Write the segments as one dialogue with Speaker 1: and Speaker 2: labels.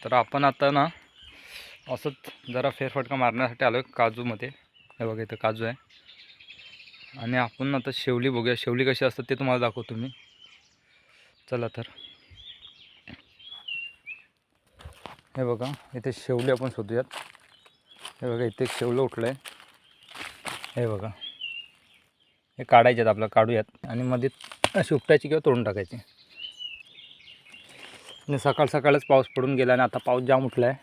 Speaker 1: तर आपण आता ना असंच जरा फेरफटका मारण्यासाठी आलो आहे काजूमध्ये. हे बघा इथं काजू आहे आणि आपण आता शेवली बघूया. शेवली कशी असतात ते तुम्हाला दाखवतो मी. चला तर हे बघा इथे शेवली आपण शोधूयात. हे बघा इथे एक शेवलं उठलं आहे. हे बघा हे काढायचे आहेत, आपल्याला काढूयात आणि मध्ये अशी उपटायची किंवा तोडून टाकायची. आणि सकाळ सकाळच पाऊस पडून गेला आणि आता पाऊस जाम उठला आहे.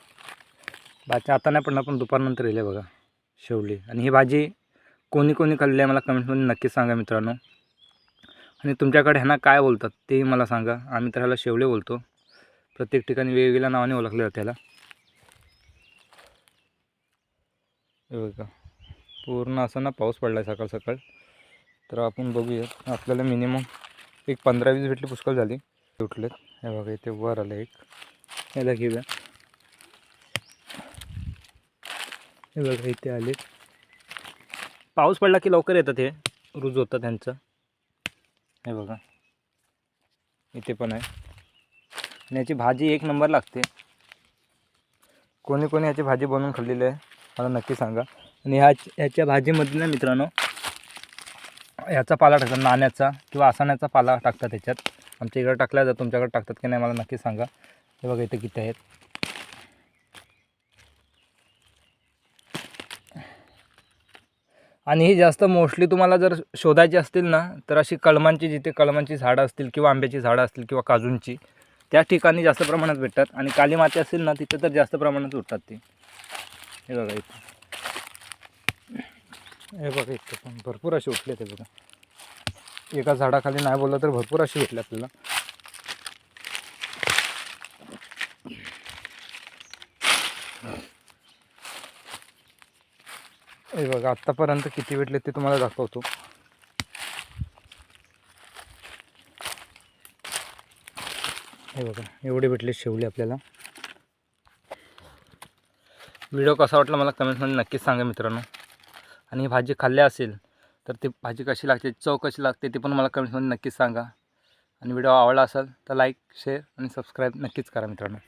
Speaker 1: भाजी आता नाही पडणार पण दुपारनंतर येईल. बघा शेवली. आणि ही भाजी कोणी कोणी खाल्ली आहे मला कमेंटमध्ये नक्कीच सांगा मित्रांनो. आणि तुमच्याकडे ह्यांना काय बोलतात तेही मला सांगा. आम्ही तर ह्याला शेवले बोलतो. प्रत्येक ठिकाणी वेगवेगळ्या नावाने ओळखले जाते त्याला. हे बघा पूर्ण असं ना पाऊस पडला आहे सकाळ सकाळ. तर आपण बघूया, आपल्याला मिनिमम एक 15-20 भेटली पुष्कळ झाली उठलेत. हे बघा इथे वर आलं एक. याला घेऊया. हे बघा इथे आले. पाऊस पडला की लवकर येतात, हे रुज होतं त्यांचं. हे बघा इथे पण आहे. आणि याची भाजी एक नंबर लागते. कोणी कोणी याची भाजी बनवून खाल्लेली आहे मला नक्की सांगा. आणि ह्याच्या भाजीमध्ये ना मित्रांनो ह्याचा पाला टाकतात, नाण्याचा किंवा आसाण्याचा पाला टाकतात त्याच्यात. आमच्या इकडे टाकला जातो, तुमच्याकडे टाकतात की नाही मला नक्की सांगा. हे बघा इथे किती आहेत. आणि ही जास्त मोस्टली तुम्हाला जर शोधायची असतील ना तर अशी कलमांची, जिथे कलमांची झाडं असतील किंवा आंब्याची झाडं असतील किंवा काजूंची, त्या ठिकाणी जास्त प्रमाणात भेटतात. आणि काली माती असेल ना तिथे तर जास्त प्रमाणात उठतात ती. हे बघा इथे, हे बघा इथे पण भरपूर असे उठले. ते बघा एका झाडाखाली नाही बोललं तर भरपूर असे भेटले आपल्याला. हे बघा आत्तापर्यंत किती भेटले ते तुम्हाला दाखवतो. हे बघा एवढे भेटले शेवले आपल्याला. व्हिडिओ कसा वाटला मला कमेंटमध्ये नक्कीच सांगा मित्रांनो. आणि ही भाजी खाल्ली असेल तर ती भाजी कशी लागते, चव कशी लागते ते पण मला कमेंटमध्ये नक्कीच सांगा. आणि व्हिडिओ आवडला असेल तर लाईक, शेअर आणि सबस्क्राईब नक्कीच करा मित्रांनो.